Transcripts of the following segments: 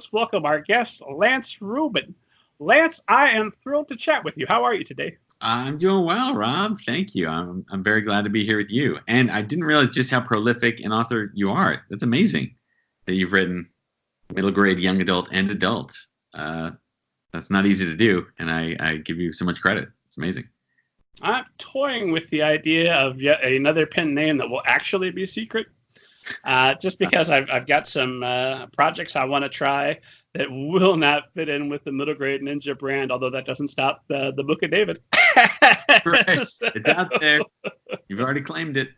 let's welcome our guest, Lance Rubin. Lance, I am thrilled to chat with you. How are you today? I'm doing well, Rob. Thank you. I'm very glad to be here with you. And I didn't realize just how prolific an author you are. That's amazing that you've written middle grade, young adult, and adult. That's not easy to do, and I give you so much credit. It's amazing. I'm toying with the idea of yet another pen name that will actually be secret, just because I've got some projects I want to try that will not fit in with the middle grade ninja brand, although that doesn't stop the Book of David. Right. It's out there. You've already claimed it.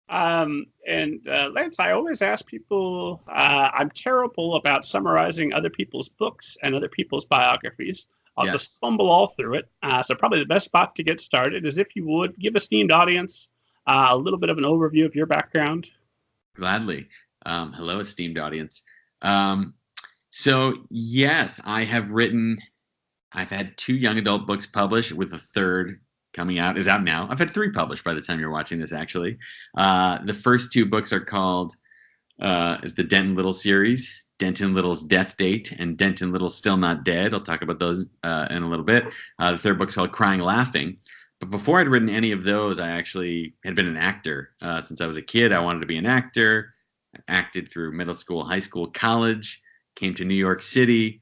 Lance, I always ask people, I'm terrible about summarizing other people's books and other people's biographies. I'll just fumble all through it. So probably the best spot to get started is if you would give esteemed audience a little bit of an overview of your background. Gladly. Hello, esteemed audience. So yes, I've had 2 young adult books published, with a third coming out, is out now. I've had 3 published by the time you're watching this, actually. The first 2 books are called, is the Denton Little series, Denton Little's Death Date and Denton Little Still Not Dead. I'll talk about those in a little bit. The third book's called Crying Laughing. But before I'd written any of those, I actually had been an actor. Since I was a kid, I wanted to be an actor. I acted through middle school, high school, college, came to New York City,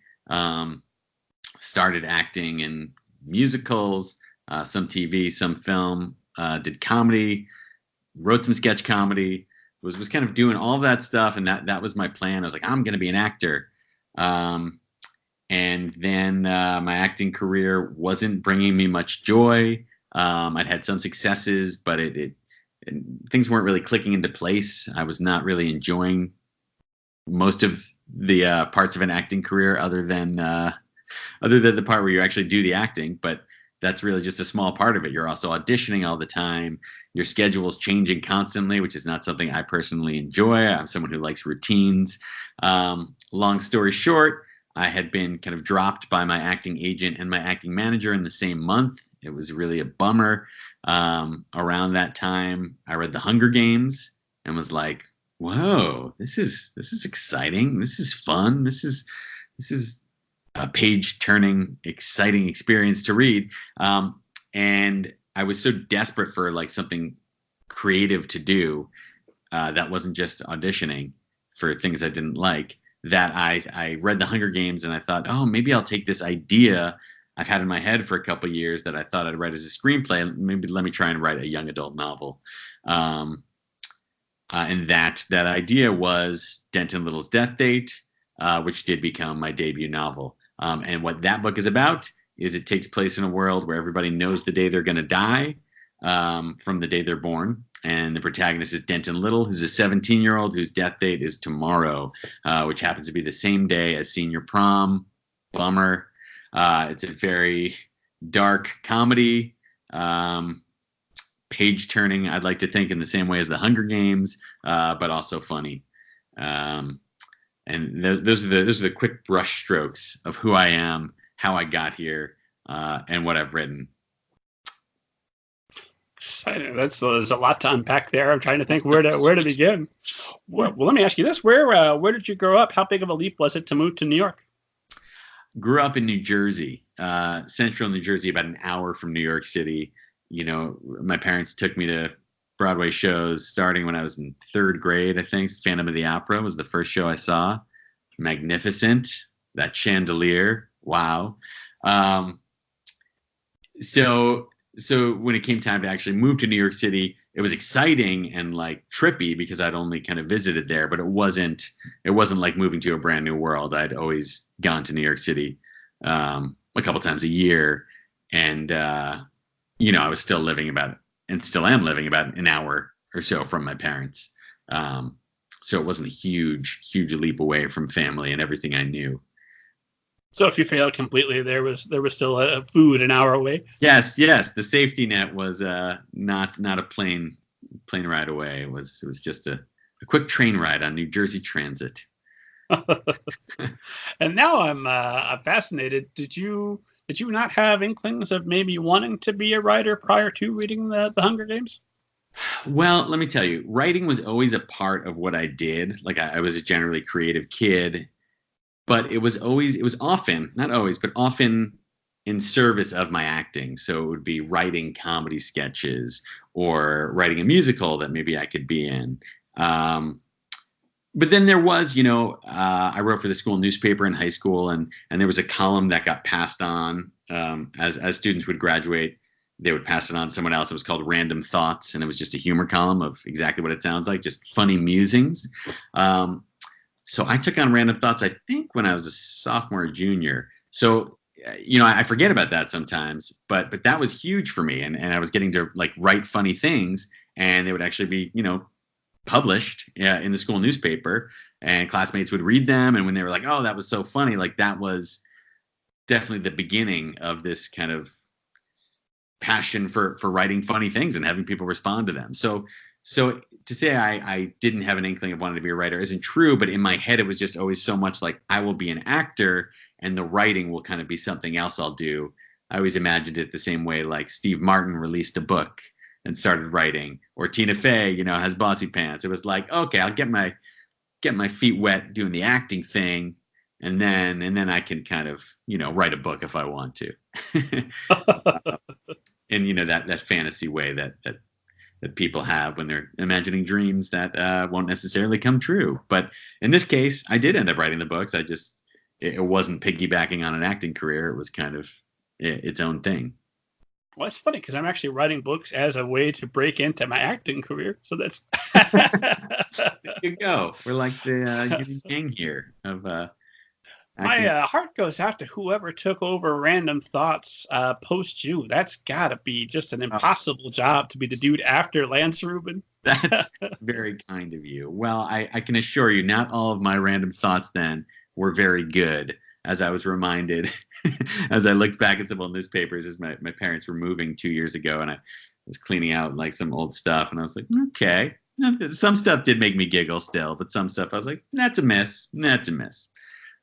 started acting in musicals, some TV, some film, did comedy, wrote some sketch comedy, was kind of doing all that stuff, and that was my plan. I was like, I'm going to be an actor. And then my acting career wasn't bringing me much joy. I'd had some successes, but things weren't really clicking into place. I was not really enjoying most of the parts of an acting career, other than the part where you actually do the acting. But that's really just a small part of it. You're also auditioning all the time. Your schedule's changing constantly, which is not something I personally enjoy. I'm someone who likes routines. Long story short, I had been kind of dropped by my acting agent and my acting manager in the same month. It was really a bummer. Around that time, I read The Hunger Games and was like, whoa, this is exciting. This is fun. This is a page-turning, exciting experience to read. And I was so desperate for like something creative to do that wasn't just auditioning for things I didn't like, that I read The Hunger Games and I thought, oh, maybe I'll take this idea I've had in my head for a couple of years that I thought I'd write as a screenplay. Maybe let me try and write a young adult novel. And that idea was Denton Little's Death Date, which did become my debut novel. And what that book is about is it takes place in a world where everybody knows the day they're going to die from the day they're born. And the protagonist is Denton Little, who's a 17-year-old whose death date is tomorrow, which happens to be the same day as senior prom. Bummer. It's a very dark comedy, page-turning, I'd like to think, in the same way as The Hunger Games, but also funny. And those are the quick brush strokes of who I am, how I got here, and what I've written. Exciting. There's a lot to unpack there. I'm trying to think where to begin. Well, let me ask you this: where did you grow up? How big of a leap was it to move to New York? Grew up in New Jersey, central New Jersey, about an hour from New York City. You know, my parents took me to Broadway shows starting when I was in 3rd grade, I think. Phantom of the Opera was the first show I saw. Magnificent. That chandelier. Wow. So when it came time to actually move to New York City, it was exciting and like trippy because I'd only kind of visited there, but it wasn't like moving to a brand new world. I'd always gone to New York City a couple times a year, and I was still living about, and still am living about, an hour or so from my parents. So it wasn't a huge leap away from family and everything I knew. So if you failed completely, there was still a food an hour away. Yes. The safety net was not a plane ride away. It was just a quick train ride on New Jersey Transit. And now I'm fascinated. Did you not have inklings of maybe wanting to be a writer prior to reading the Hunger Games? Well, let me tell you, writing was always a part of what I did. Like I was a generally creative kid, but it was often, not always, but often in service of my acting. So it would be writing comedy sketches or writing a musical that maybe I could be in. But then there was, I wrote for the school newspaper in high school, and there was a column that got passed on as students would graduate. They would pass it on to someone else. It was called Random Thoughts, and it was just a humor column of exactly what it sounds like, just funny musings. So I took on Random Thoughts, I think, when I was a sophomore or junior. So, I forget about that sometimes, but that was huge for me, and I was getting to like write funny things, and they would actually be, published in the school newspaper, and classmates would read them, and when they were like, oh, that was so funny, like that was definitely the beginning of this kind of passion for writing funny things and having people respond to them. So to say I didn't have an inkling of wanting to be a writer isn't true, but in my head it was just always so much like I will be an actor and the writing will kind of be something else I'll do. I always imagined it the same way like Steve Martin released a book and started writing, or Tina Fey, has Bossy Pants. It was like, okay, I'll get my feet wet doing the acting thing, and then I can kind of, write a book if I want to. In that fantasy way that people have when they're imagining dreams that won't necessarily come true. But in this case, I did end up writing the books. It wasn't piggybacking on an acting career. It was kind of its own thing. Well, it's funny because I'm actually writing books as a way to break into my acting career. So that's there you go. We're like the yin and yang here of my heart goes out to whoever took over Random Thoughts post you. That's got to be just an impossible job to be the dude after Lance Rubin. That's very kind of you. Well, I can assure you, not all of my Random Thoughts then were very good. As I was reminded, as I looked back at some old newspapers, as my parents were moving 2 years ago, and I was cleaning out like some old stuff, and I was like, okay, some stuff did make me giggle still, but some stuff I was like, that's a miss.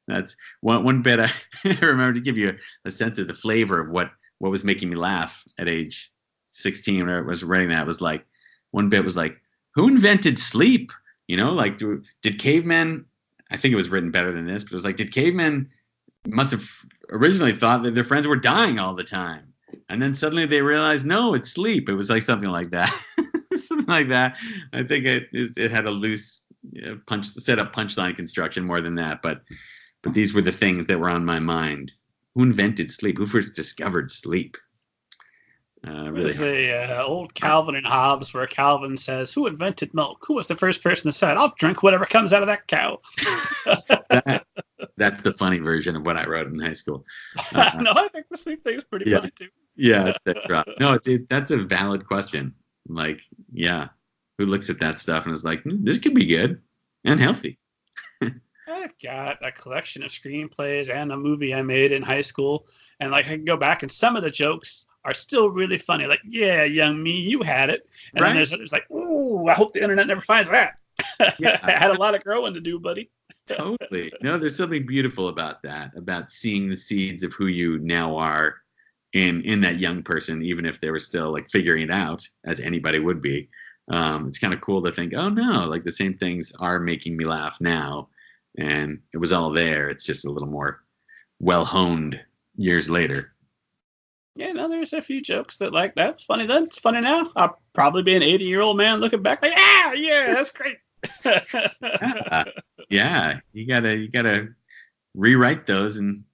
That's one bit I remember to give you a sense of the flavor of what was making me laugh at age 16 when I was writing that. Was like, one bit was like, who invented sleep? Like, did cavemen, I think it was written better than this, but it was like, did cavemen must have originally thought that their friends were dying all the time, and then suddenly they realized, no, it's sleep. It was like something like that. Something like that. I think it had a loose punchline construction more than that, but these were the things that were on my mind. Who invented sleep? Who first discovered sleep? There's a old Calvin and Hobbes where Calvin says, who invented milk? Who was the first person that said, I'll drink whatever comes out of that cow? That's the funny version of what I wrote in high school. No, I think the sleep thing is pretty funny too. Yeah, that's right. No, that's a valid question. Like, yeah, who looks at that stuff and is like, this could be good and healthy. I've got a collection of screenplays and a movie I made in high school, and like I can go back and some of the jokes are still really funny. Like, yeah, young me, you had it. And then there's others like, ooh, I hope the internet never finds that. Yeah. I had a lot of growing to do, buddy. Totally. No, there's something beautiful about that, about seeing the seeds of who you now are in that young person, even if they were still like figuring it out, as anybody would be. It's kind of cool to think, oh no, like the same things are making me laugh now. And it was all there. It's just a little more well-honed years later. Yeah, no, there's a few jokes that like, that's funny then, it's funny now. I'll probably be an 80-year-old man looking back like, yeah, that's great. Yeah, you gotta rewrite those and